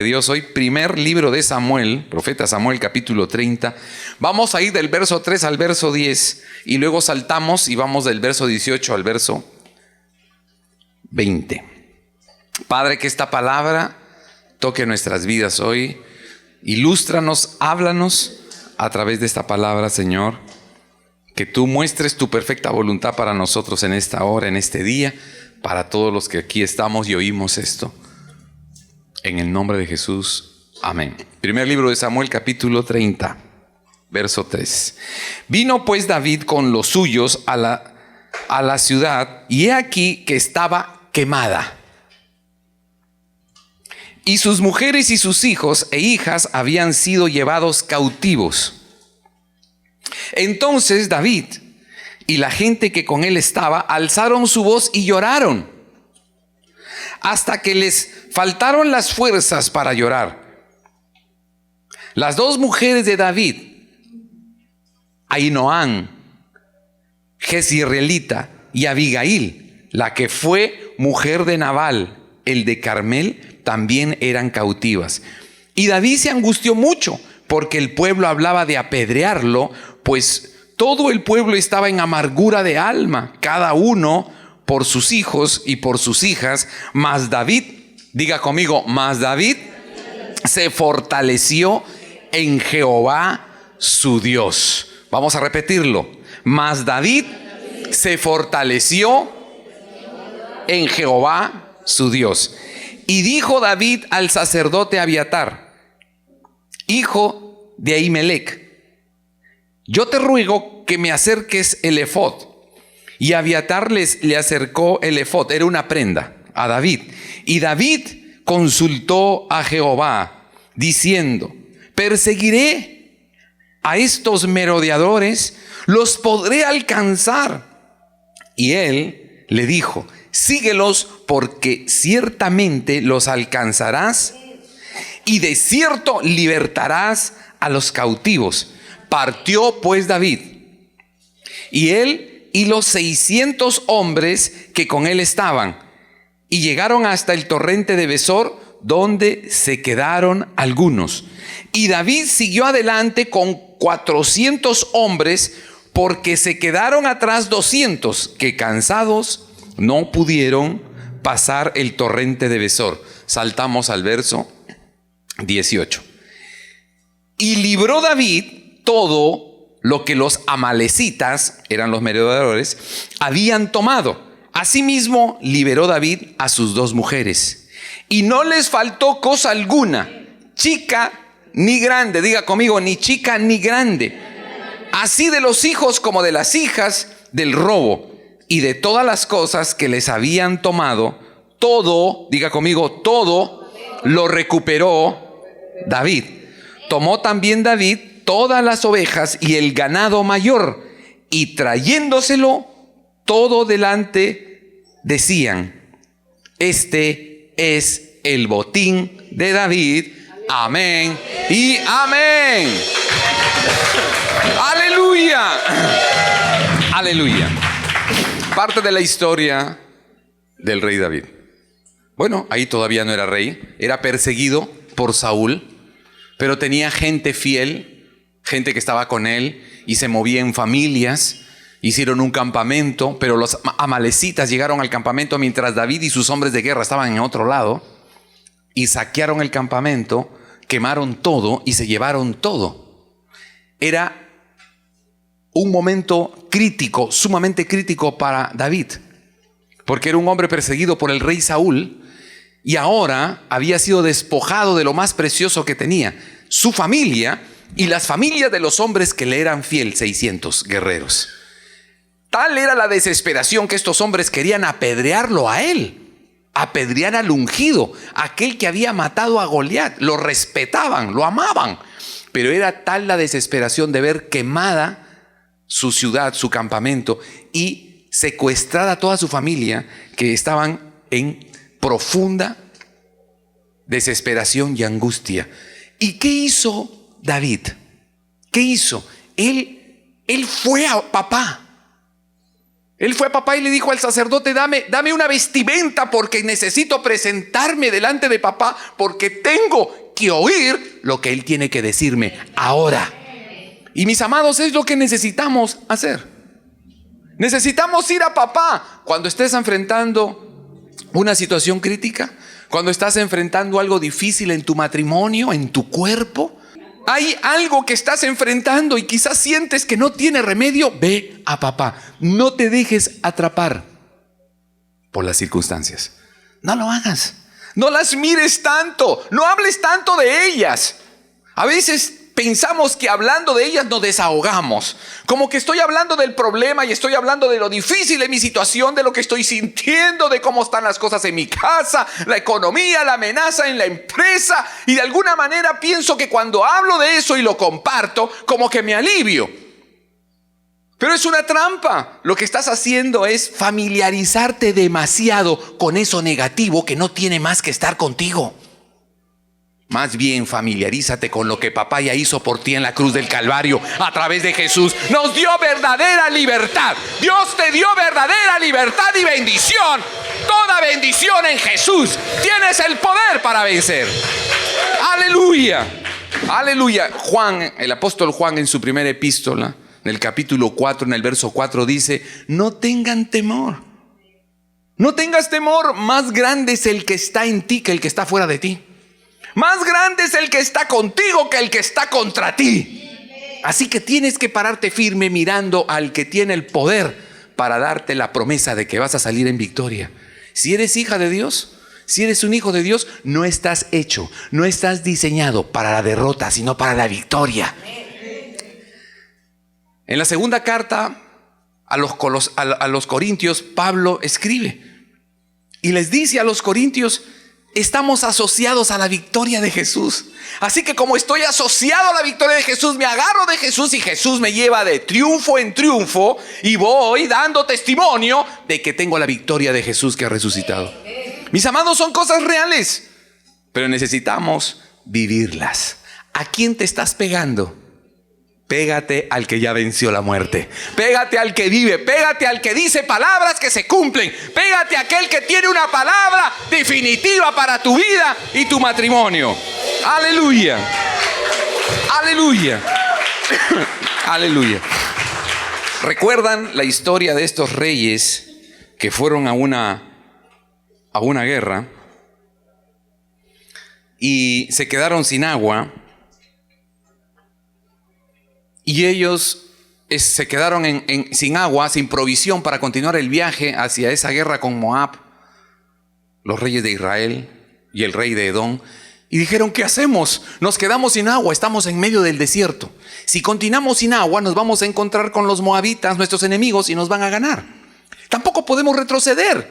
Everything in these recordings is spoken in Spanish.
Dios hoy, primer libro de Samuel, profeta Samuel, capítulo 30. Vamos a ir del verso 3 al verso 10 y luego saltamos y vamos del verso 18 al verso 20. Padre, que esta palabra toque nuestras vidas hoy. Ilústranos, háblanos a través de esta palabra, Señor. Que tú muestres tu perfecta voluntad para nosotros en esta hora, en este día, para todos los que aquí estamos y oímos esto. En el nombre de Jesús, amén. Primer libro de Samuel, capítulo 30, verso 3. Vino pues David con los suyos a la ciudad, y he aquí que estaba quemada. Y sus mujeres y sus hijos e hijas habían sido llevados cautivos. Entonces David y la gente que con él estaba alzaron su voz y lloraron, hasta que les faltaron las fuerzas para llorar. Las dos mujeres de David, Ahinoam, Jezreelita, y Abigail, la que fue mujer de Nabal, el de Carmel, también eran cautivas. Y David se angustió mucho, porque el pueblo hablaba de apedrearlo, pues todo el pueblo estaba en amargura de alma, cada uno por sus hijos y por sus hijas. Mas David, diga conmigo, mas David se fortaleció en Jehová su Dios. Vamos a repetirlo. Mas David se fortaleció en Jehová su Dios. Y dijo David al sacerdote Abiatar, hijo de Ahimelech: yo te ruego que me acerques el efod. Y Abiatar le acercó el efod, era una prenda, a David. Y David consultó a Jehová, diciendo: perseguiré a estos merodeadores, los podré alcanzar. Y él le dijo: síguelos, porque ciertamente los alcanzarás, y de cierto libertarás a los cautivos. Partió pues David, y él y los 600 hombres que con él estaban, y llegaron hasta el torrente de Besor, donde se quedaron algunos. Y David siguió adelante con 400 hombres, porque se quedaron atrás 200, que cansados no pudieron pasar el torrente de Besor. Saltamos al verso 18. Y libró David todo lo que los amalecitas, eran los merodeadores, habían tomado. Asimismo liberó David a sus dos mujeres, y no les faltó cosa alguna, chica ni grande. Diga conmigo, ni chica ni grande. Así de los hijos como de las hijas del robo, y de todas las cosas que les habían tomado, todo, diga conmigo, todo lo recuperó David. Tomó también David todas las ovejas y el ganado mayor, y trayéndoselo todo delante, decían: este es el botín de David. Amén y amén. Aleluya. Aleluya. Parte de la historia del rey David. Bueno, ahí todavía no era rey, era perseguido por Saúl, pero tenía gente fiel, gente que estaba con él, y se movía en familias. Hicieron un campamento, pero los amalecitas llegaron al campamento mientras David y sus hombres de guerra estaban en otro lado, y saquearon el campamento, quemaron todo y se llevaron todo. Era un momento crítico, sumamente crítico para David, porque era un hombre perseguido por el rey Saúl, y ahora había sido despojado de lo más precioso que tenía, su familia y las familias de los hombres que le eran fiel, 600 guerreros. Tal era la desesperación que estos hombres querían apedrearlo a él, apedrear al ungido, aquel que había matado a Goliat. Lo respetaban, lo amaban, pero era tal la desesperación de ver quemada su ciudad, su campamento, y secuestrada toda su familia, que estaban en profunda desesperación y angustia. ¿Y qué hizo David? ¿Qué hizo? Él fue a papá. Él fue a papá y le dijo al sacerdote, dame una vestimenta porque necesito presentarme delante de papá porque tengo que oír lo que él tiene que decirme ahora. Y mis amados, es lo que necesitamos hacer. Necesitamos ir a papá cuando estés enfrentando una situación crítica, cuando estás enfrentando algo difícil en tu matrimonio, en tu cuerpo. Hay algo que estás enfrentando y quizás sientes que no tiene remedio. Ve a papá. No te dejes atrapar por las circunstancias. No lo hagas. No las mires tanto. No hables tanto de ellas. A veces pensamos que hablando de ellas nos desahogamos. Como que estoy hablando del problema y estoy hablando de lo difícil de mi situación, de lo que estoy sintiendo, de cómo están las cosas en mi casa, la economía, la amenaza en la empresa. Y de alguna manera pienso que cuando hablo de eso y lo comparto, como que me alivio. Pero es una trampa. Lo que estás haciendo es familiarizarte demasiado con eso negativo que no tiene más que estar contigo. Más bien familiarízate con lo que papá ya hizo por ti en la cruz del Calvario a través de Jesús. Nos dio verdadera libertad. Dios te dio verdadera libertad y bendición. Toda bendición en Jesús. Tienes el poder para vencer. Aleluya. Aleluya. Juan, el apóstol Juan en su primera epístola, en el capítulo 4, en el verso 4 dice, no tengan temor. No tengas temor. Más grande es el que está en ti que el que está fuera de ti. Más grande es el que está contigo que el que está contra ti. Así que tienes que pararte firme mirando al que tiene el poder para darte la promesa de que vas a salir en victoria. Si eres hija de Dios, si eres un hijo de Dios, no estás hecho, no estás diseñado para la derrota, sino para la victoria. En la segunda carta a los Corintios, Pablo escribe y les dice a los Corintios, estamos asociados a la victoria de Jesús. Así que como estoy asociado a la victoria de Jesús, me agarro de Jesús y Jesús me lleva de triunfo en triunfo y voy dando testimonio de que tengo la victoria de Jesús que ha resucitado. Mis amados, son cosas reales, pero necesitamos vivirlas. ¿A quién te estás pegando? Pégate al que ya venció la muerte. Pégate al que vive. Pégate al que dice palabras que se cumplen. Pégate a aquel que tiene una palabra definitiva para tu vida y tu matrimonio. Aleluya. Aleluya. Aleluya. ¿Recuerdan la historia de estos reyes que fueron a una guerra y se quedaron sin agua? Y ellos se quedaron sin agua, sin provisión para continuar el viaje hacia esa guerra con Moab, los reyes de Israel y el rey de Edom. Y dijeron, ¿qué hacemos? Nos quedamos sin agua, estamos en medio del desierto. Si continuamos sin agua, nos vamos a encontrar con los moabitas, nuestros enemigos, y nos van a ganar. Tampoco podemos retroceder,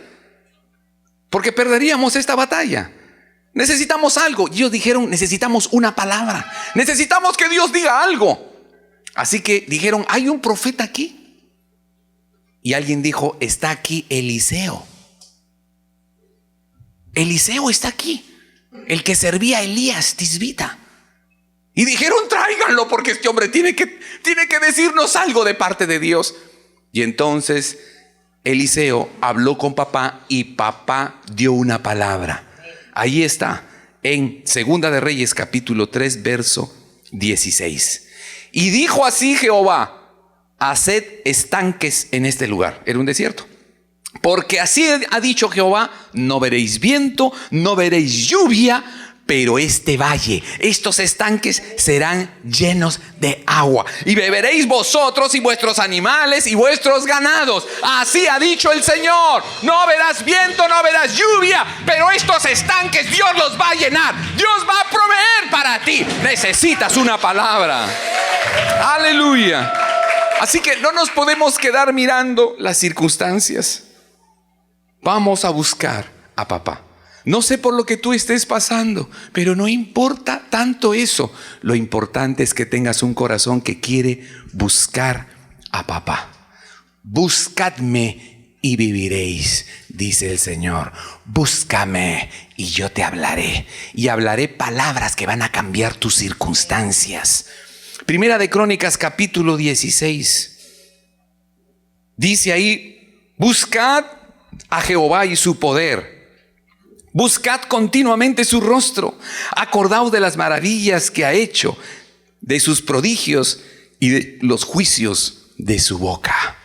porque perderíamos esta batalla. Necesitamos algo. Y ellos dijeron, necesitamos una palabra. Necesitamos que Dios diga algo. Así que dijeron, ¿hay un profeta aquí? Y alguien dijo, está aquí Eliseo. Eliseo está aquí, el que servía a Elías Tisbita. Y dijeron, tráiganlo porque este hombre tiene que decirnos algo de parte de Dios. Y entonces Eliseo habló con papá y papá dio una palabra. Ahí está, en Segunda de Reyes capítulo 3, verso 16. Y dijo así Jehová, haced estanques en este lugar. Era un desierto. Porque así ha dicho Jehová, no veréis viento, no veréis lluvia, pero este valle, estos estanques serán llenos de agua. Y beberéis vosotros y vuestros animales y vuestros ganados. Así ha dicho el Señor. No verás viento, no verás lluvia, pero estos estanques Dios los va a llenar. Dios va a proveer para ti. Necesitas una palabra. Aleluya. Así que no nos podemos quedar mirando las circunstancias. Vamos a buscar a papá. No sé por lo que tú estés pasando, pero no importa tanto eso. Lo importante es que tengas un corazón que quiere buscar a papá. Buscadme y viviréis, dice el Señor. Búscame y yo te hablaré. Y hablaré palabras que van a cambiar tus circunstancias. Primera de Crónicas capítulo 16. Dice ahí Buscad a Jehová y su poder. Buscad continuamente su rostro. Acordaos de las maravillas que ha hecho, de sus prodigios y de los juicios de su boca.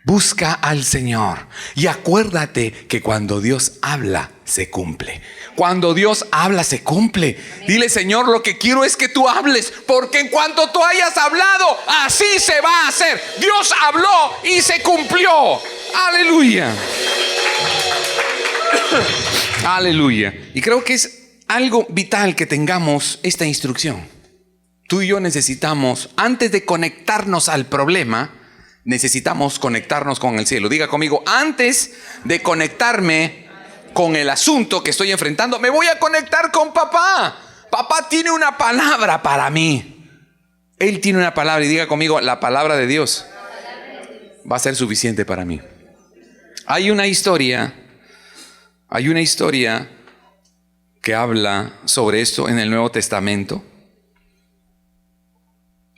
Busca al Señor y acuérdate que cuando Dios habla, se cumple. Cuando Dios habla, se cumple. Dile: Señor, lo que quiero es que tú hables, porque en cuanto tú hayas hablado, así se va a hacer. Dios habló y se cumplió. Aleluya. Aleluya. Y creo que es algo vital que tengamos esta instrucción. Tú y yo necesitamos, antes de conectarnos al problema, necesitamos conectarnos con el cielo. Diga conmigo: antes de conectarme con el asunto que estoy enfrentando, me voy a conectar con papá. Papá tiene una palabra para mí. Él tiene una palabra, y diga conmigo: la palabra de Dios va a ser suficiente para mí. Hay una historia que habla sobre esto en el Nuevo Testamento.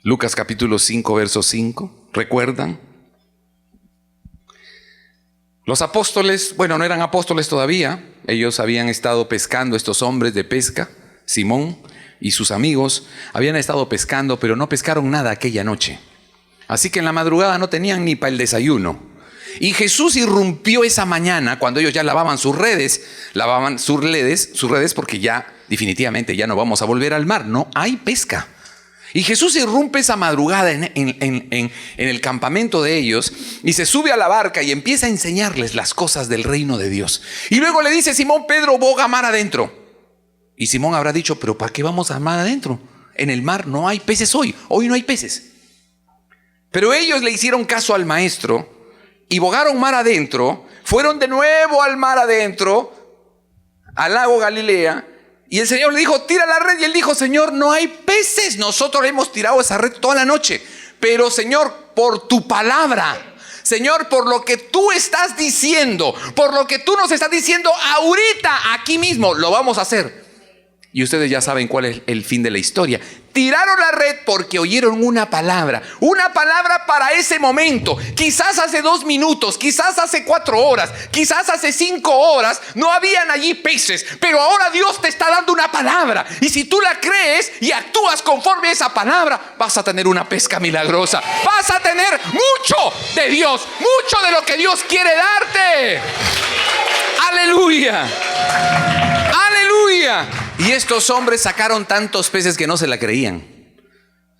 Lucas capítulo 5, verso 5. ¿Recuerdan? Los apóstoles, bueno, no eran apóstoles todavía. Ellos habían estado pescando, estos hombres de pesca. Simón y sus amigos habían estado pescando, pero no pescaron nada aquella noche. Así que en la madrugada no tenían ni para el desayuno. Y Jesús irrumpió esa mañana cuando ellos ya lavaban sus redes porque ya definitivamente ya no vamos a volver al mar. No hay pesca. Y Jesús irrumpe esa madrugada en el campamento de ellos y se sube a la barca y empieza a enseñarles las cosas del reino de Dios. Y luego le dice: Simón Pedro, boga mar adentro. Y Simón habrá dicho: ¿pero para qué vamos a mar adentro? En el mar no hay peces hoy no hay peces. Pero ellos le hicieron caso al maestro y bogaron mar adentro, fueron de nuevo al mar adentro, al lago Galilea. Y el Señor le dijo: tira la red. Y él dijo: Señor, no hay peces. Nosotros hemos tirado esa red toda la noche. Pero Señor, por tu palabra, Señor, por lo que tú estás diciendo, por lo que tú nos estás diciendo ahorita, aquí mismo, lo vamos a hacer. Y ustedes ya saben cuál es el fin de la historia. Tiraron la red porque oyeron una palabra para ese momento. Quizás hace 2 minutos, quizás hace 4 horas, quizás hace 5 horas no habían allí peces, pero ahora Dios te está dando una palabra, y si tú la crees y actúas conforme a esa palabra, vas a tener una pesca milagrosa. Vas a tener mucho de Dios, mucho de lo que Dios quiere darte. Aleluya. Aleluya. Y estos hombres sacaron tantos peces que no se la creían.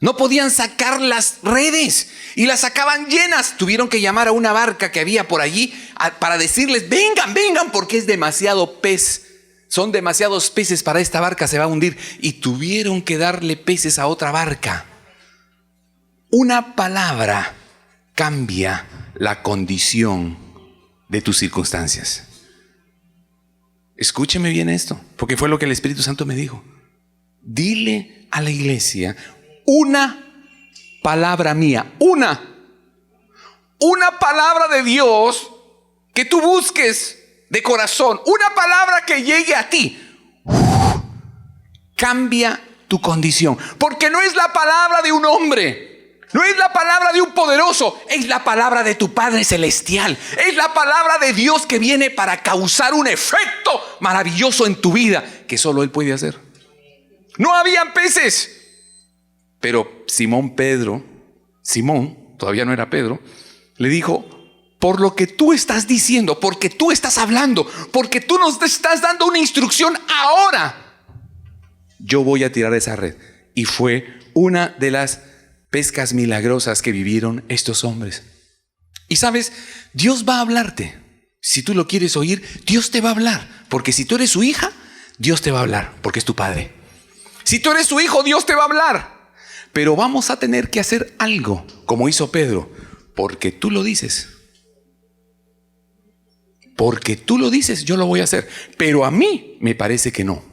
No podían sacar las redes y las sacaban llenas. Tuvieron que llamar a una barca que había por allí para decirles: vengan, vengan, porque es demasiado pez. Son demasiados peces para esta barca, se va a hundir. Y tuvieron que darle peces a otra barca. Una palabra cambia la condición de tus circunstancias. Escúcheme bien esto, porque fue lo que el Espíritu Santo me dijo. Dile a la iglesia una palabra mía, una palabra de Dios que tú busques de corazón, una palabra que llegue a ti. Cambia tu condición, porque no es la palabra de un hombre. No es la palabra de un poderoso, es la palabra de tu Padre Celestial. Es la palabra de Dios que viene para causar un efecto maravilloso en tu vida que solo Él puede hacer. No habían peces, pero Simón, todavía no era Pedro, le dijo: por lo que tú estás diciendo, porque tú estás hablando, porque tú nos estás dando una instrucción ahora, yo voy a tirar esa red. Y fue una de las pescas milagrosas que vivieron estos hombres. Y sabes, Dios va a hablarte. Si tú lo quieres oír, Dios te va a hablar. Porque si tú eres su hija, Dios te va a hablar, porque es tu padre. Si tú eres su hijo, Dios te va a hablar. Pero vamos a tener que hacer algo, como hizo Pedro, porque tú lo dices. Porque tú lo dices, yo lo voy a hacer. Pero a mí me parece que no.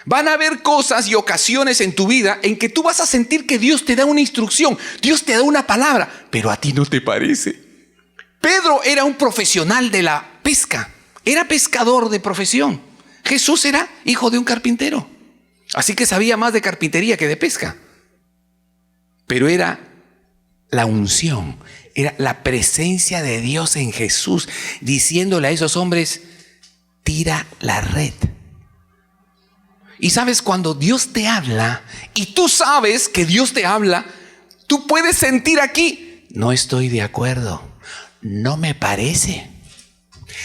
Van a haber cosas y ocasiones en tu vida en que tú vas a sentir que Dios te da una instrucción, Dios te da una palabra, pero a ti no te parece. Pedro era un profesional de la pesca, era pescador de profesión. Jesús era hijo de un carpintero, así que sabía más de carpintería que de pesca. Pero era la unción, era la presencia de Dios en Jesús, diciéndole a esos hombres, tira la red. Y sabes, cuando Dios te habla y tú sabes que Dios te habla, tú puedes sentir aquí, no estoy de acuerdo, no me parece.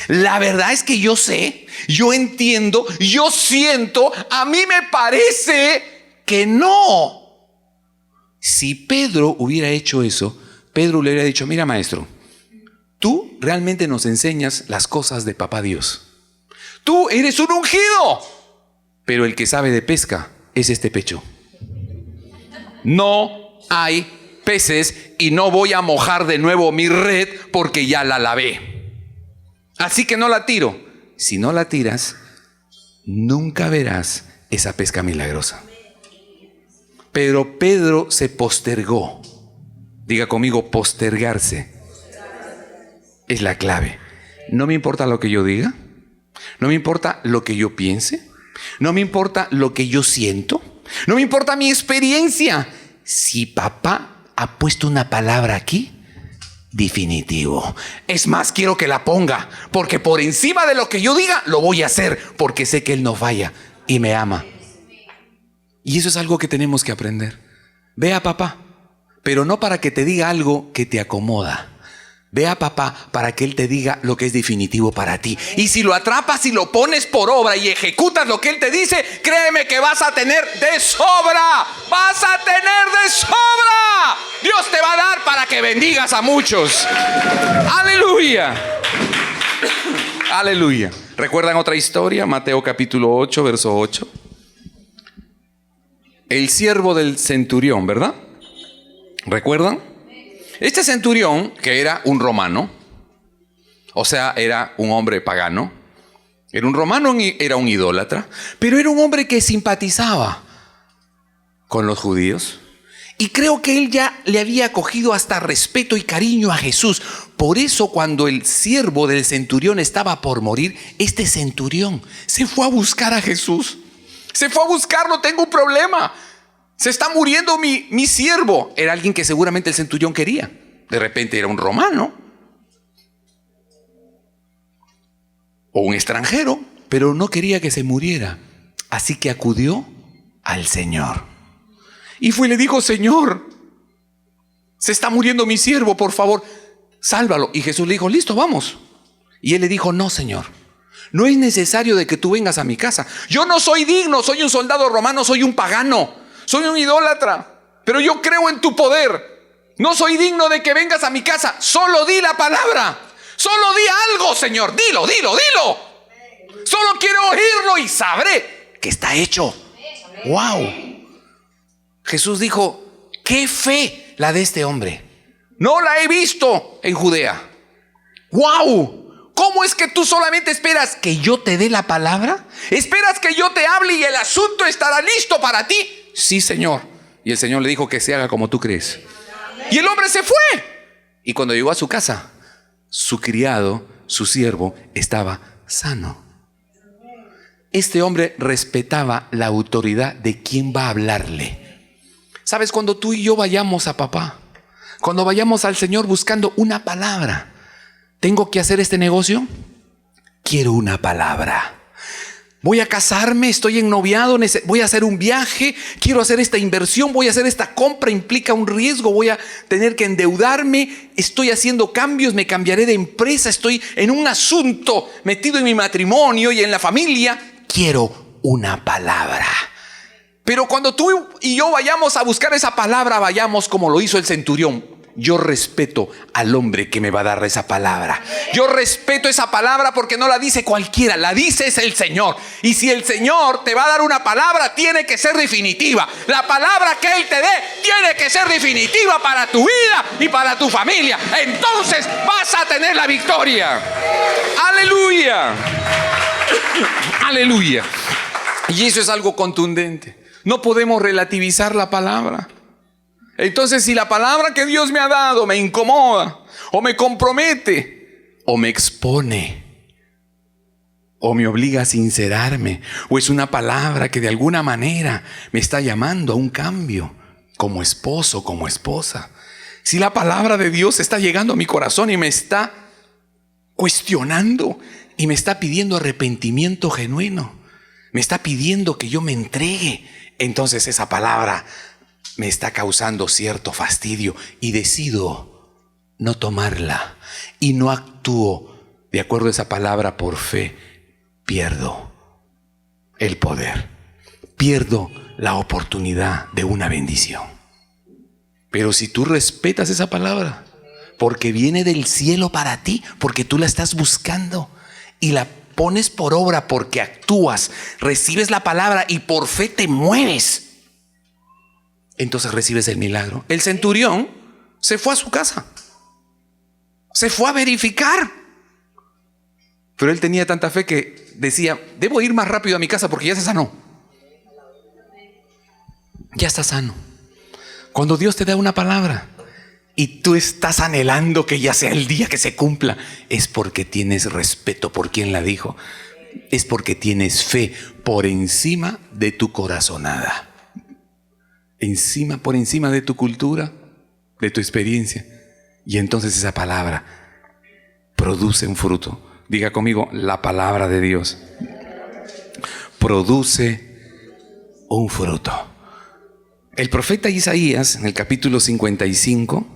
La verdad es que yo sé, yo entiendo, yo siento, a mí me parece que no. Si Pedro hubiera hecho eso, Pedro le hubiera dicho, mira maestro, tú realmente nos enseñas las cosas de papá Dios. Tú eres un ungido, pero el que sabe de pesca es este pecho. No hay peces y no voy a mojar de nuevo mi red porque ya la lavé. Así que no la tiro. Si no la tiras, nunca verás esa pesca milagrosa. Pero Pedro se postergó. Diga conmigo, postergarse es la clave. No me importa lo que yo diga, no me importa lo que yo piense, no me importa lo que yo siento, no me importa mi experiencia. Si papá ha puesto una palabra aquí, definitivo. Es más, quiero que la ponga, porque por encima de lo que yo diga, lo voy a hacer, porque sé que Él no falla y me ama. Y eso es algo que tenemos que aprender. Ve a papá, pero no para que te diga algo que te acomoda. Ve a papá para que Él te diga lo que es definitivo para ti. Y si lo atrapas y lo pones por obra y ejecutas lo que Él te dice, créeme que vas a tener de sobra. Vas a tener de sobra. Dios te va a dar para que bendigas a muchos. Aleluya. Aleluya. ¿Recuerdan otra historia? Mateo capítulo 8, verso 8. El siervo del centurión, ¿verdad? ¿Recuerdan? Este centurión, que era un romano, o sea, era un hombre pagano, era un romano, era un idólatra, pero era un hombre que simpatizaba con los judíos. Y creo que él ya le había cogido hasta respeto y cariño a Jesús. Por eso cuando el siervo del centurión estaba por morir, este centurión se fue a buscar a Jesús. Se fue a buscarlo, tengo un problema. Se está muriendo mi siervo. Era alguien que seguramente el centurión quería. De repente era un romano o un extranjero, pero no quería que se muriera. Así que acudió al Señor. Y fue y le dijo, Señor, se está muriendo mi siervo, por favor, sálvalo. Y Jesús le dijo, listo, vamos. Y él le dijo, no, Señor. No es necesario de que tú vengas a mi casa. Yo no soy digno, soy un soldado romano, soy un pagano, soy un idólatra, pero yo creo en tu poder. No soy digno de que vengas a mi casa. Solo di la palabra. Solo di algo, Señor. Dilo, dilo, dilo. Solo quiero oírlo y sabré que está hecho. Wow. Jesús dijo, qué fe la de este hombre. No la he visto en Judea. Wow. ¿Cómo es que tú solamente esperas que yo te dé la palabra? ¿Esperas que yo te hable y el asunto estará listo para ti? Sí, Señor. Y el Señor le dijo que se haga como tú crees. Y el hombre se fue. Y cuando llegó a su casa, su criado, su siervo, estaba sano. Este hombre respetaba la autoridad de quien va a hablarle. ¿Sabes? Cuando tú y yo vayamos a papá, cuando vayamos al Señor buscando una palabra, ¿tengo que hacer este negocio? Quiero una palabra. Voy a casarme, estoy ennoviado, voy a hacer un viaje, quiero hacer esta inversión, voy a hacer esta compra, implica un riesgo, voy a tener que endeudarme, estoy haciendo cambios, me cambiaré de empresa, estoy en un asunto metido en mi matrimonio y en la familia. Quiero una palabra. Pero cuando tú y yo vayamos a buscar esa palabra, vayamos como lo hizo el centurión. Yo respeto al hombre que me va a dar esa palabra. Yo respeto esa palabra porque no la dice cualquiera, la dice es el Señor. Y si el Señor te va a dar una palabra, tiene que ser definitiva. La palabra que Él te dé tiene que ser definitiva para tu vida y para tu familia. Entonces vas a tener la victoria. Aleluya. Aleluya. Y eso es algo contundente. No podemos relativizar la palabra. Entonces, si la palabra que Dios me ha dado me incomoda, o me compromete, o me expone, o me obliga a sincerarme, o es una palabra que de alguna manera me está llamando a un cambio, como esposo, como esposa, Si la palabra de Dios está llegando a mi corazón y me está cuestionando y me está pidiendo arrepentimiento genuino, me está pidiendo que yo me entregue, entonces esa palabra me está causando cierto fastidio y decido no tomarla y no actúo de acuerdo a esa palabra por fe. Pierdo el poder, pierdo la oportunidad de una bendición. Pero si tú respetas esa palabra, porque viene del cielo para ti, porque tú la estás buscando y la pones por obra, porque actúas, recibes la palabra y por fe te mueves, entonces recibes el milagro. El centurión se fue a su casa, se fue a verificar, pero él tenía tanta fe que decía: debo ir más rápido a mi casa porque ya se sanó. Ya está sano. Cuando Dios te da una palabra y tú estás anhelando que ya sea el día que se cumpla, es porque tienes respeto por quien la dijo. Es porque tienes fe por encima de tu corazonada, por encima de tu cultura, de tu experiencia. Y entonces esa palabra produce un fruto. Diga conmigo: la palabra de Dios produce un fruto. El profeta Isaías, en el capítulo 55,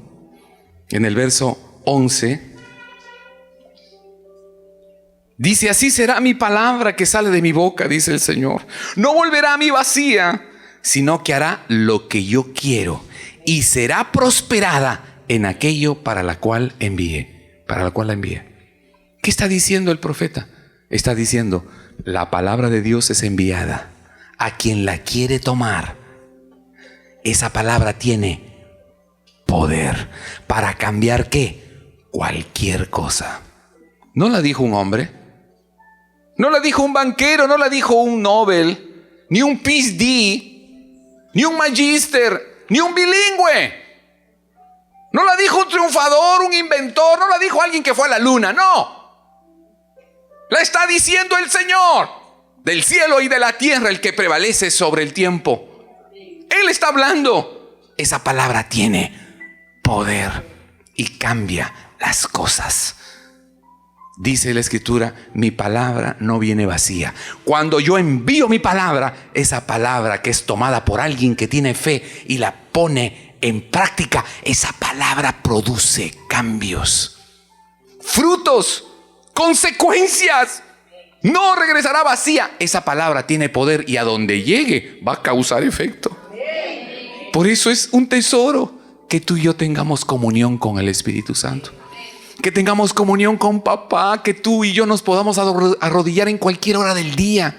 en el verso 11, dice: así será mi palabra que sale de mi boca, dice el Señor. No volverá a mí vacía, sino que hará lo que yo quiero y será prosperada en aquello para la cual la envié. ¿Qué está diciendo el profeta? Está diciendo: la palabra de Dios es enviada a quien la quiere tomar. Esa palabra tiene poder para cambiar ¿qué? Cualquier cosa. No la dijo un hombre, no la dijo un banquero, no la dijo un Nobel, ni un PhD, ni un magíster, ni un bilingüe. No la dijo un triunfador, un inventor, no la dijo alguien que fue a la luna, no. La está diciendo el Señor del cielo y de la tierra, el que prevalece sobre el tiempo. Él está hablando. Esa palabra tiene poder y cambia las cosas. Dice la Escritura: mi palabra no viene vacía. Cuando yo envío mi palabra, esa palabra que es tomada por alguien que tiene fe y la pone en práctica, esa palabra produce cambios, frutos, consecuencias. No regresará vacía. Esa palabra tiene poder y a donde llegue va a causar efecto. Por eso es un tesoro que tú y yo tengamos comunión con el Espíritu Santo, que tengamos comunión con papá, que tú y yo nos podamos arrodillar en cualquier hora del día,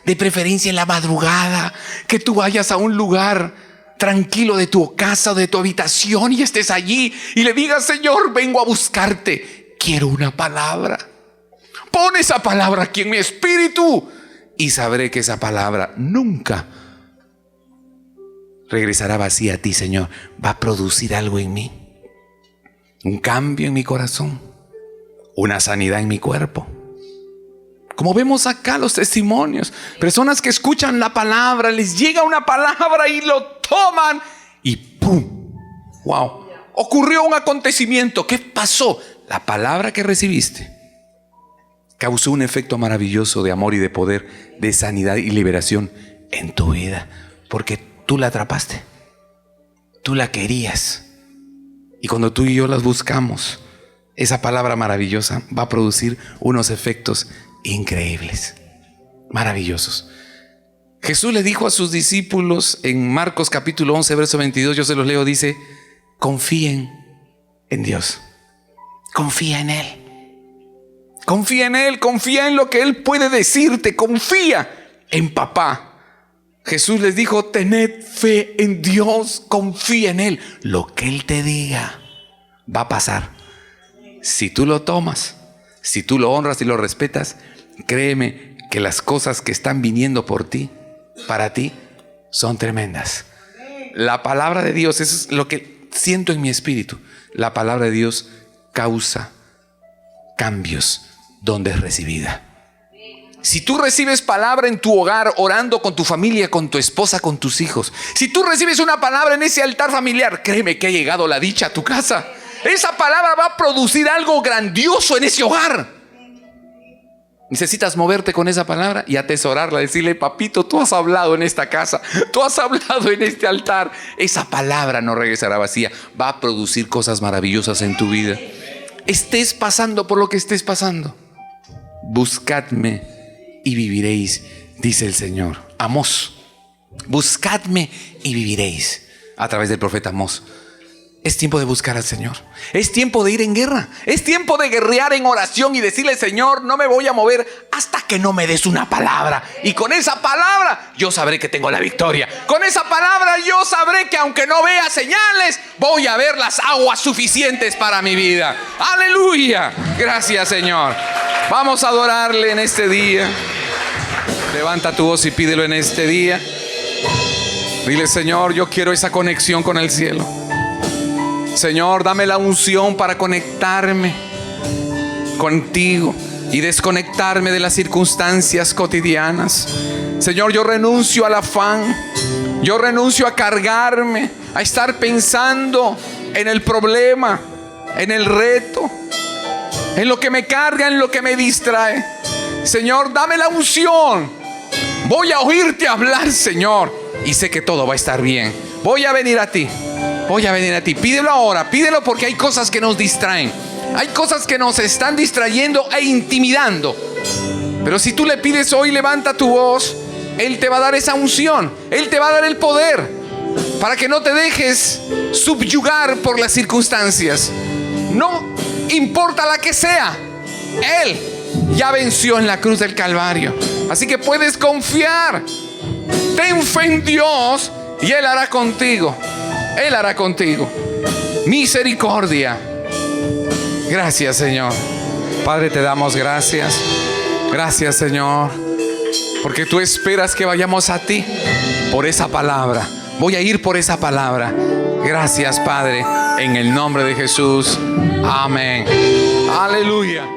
de preferencia en la madrugada, que tú vayas a un lugar tranquilo de tu casa o de tu habitación y estés allí y le digas: Señor, vengo a buscarte, quiero una palabra. Pon esa palabra aquí en mi espíritu y sabré que esa palabra nunca regresará vacía a ti, Señor. Va a producir algo en mí, un cambio en mi corazón, una sanidad en mi cuerpo. Como vemos acá los testimonios, personas que escuchan la palabra, les llega una palabra y lo toman y ¡pum! ¡Wow! Ocurrió un acontecimiento. ¿Qué pasó? La palabra que recibiste causó un efecto maravilloso de amor y de poder, de sanidad y liberación en tu vida, porque tú la atrapaste, tú la querías. Y cuando tú y yo las buscamos, esa palabra maravillosa va a producir unos efectos increíbles, maravillosos. Jesús le dijo a sus discípulos en Marcos capítulo 11, verso 22, yo se los leo, dice: confíen en Dios, confía en Él. Confía en Él, confía en lo que Él puede decirte, confía en papá. Jesús les dijo: tened fe en Dios, confía en Él. Lo que Él te diga va a pasar. Si tú lo tomas, si tú lo honras y lo respetas, créeme que las cosas que están viniendo por ti, para ti, son tremendas. La palabra de Dios, eso es lo que siento en mi espíritu. La palabra de Dios causa cambios donde es recibida. Si tú recibes palabra en tu hogar, orando con tu familia, con tu esposa, con tus hijos, si tú recibes una palabra en ese altar familiar, créeme que ha llegado la dicha a tu casa. Esa palabra va a producir algo grandioso en ese hogar. Necesitas moverte con esa palabra y atesorarla, decirle: papito, tú has hablado en esta casa, tú has hablado en este altar. Esa palabra no regresará vacía, va a producir cosas maravillosas en tu vida. Estés pasando por lo que estés pasando, buscadme y viviréis, dice el Señor. Amós, buscadme y viviréis, a través del profeta Amós. Es tiempo de buscar al Señor. Es tiempo de ir en guerra. Es tiempo de guerrear en oración y decirle: Señor, no me voy a mover hasta que no me des una palabra. Y con esa palabra yo sabré que tengo la victoria. Con esa palabra yo sabré que aunque no vea señales, voy a ver las aguas suficientes para mi vida. Aleluya. Gracias, Señor. Vamos a adorarle en este día. Levanta tu voz y pídelo en este día. Dile: Señor, yo quiero esa conexión con el cielo. Señor, dame la unción para conectarme contigo y desconectarme de las circunstancias cotidianas. Señor, yo renuncio al afán. Yo renuncio a cargarme, a estar pensando en el problema, en el reto, en lo que me carga, en lo que me distrae. Señor, dame la unción. Voy a oírte hablar, Señor, y sé que todo va a estar bien. Voy a venir a ti. Voy a venir a ti. Pídelo ahora, pídelo, porque hay cosas que nos distraen. Hay cosas que nos están distrayendo e intimidando. Pero si tú le pides hoy, levanta tu voz, Él te va a dar esa unción. Él te va a dar el poder para que no te dejes subyugar por las circunstancias. No importa la que sea, Él ya venció en la cruz del Calvario. Así que puedes confiar. Ten fe en Dios y Él hará contigo. Él hará contigo misericordia. Gracias, Señor. Padre, te damos gracias. Gracias, Señor, porque tú esperas que vayamos a ti por esa palabra. Voy a ir por esa palabra. Gracias, Padre, en el nombre de Jesús. Amén. Aleluya.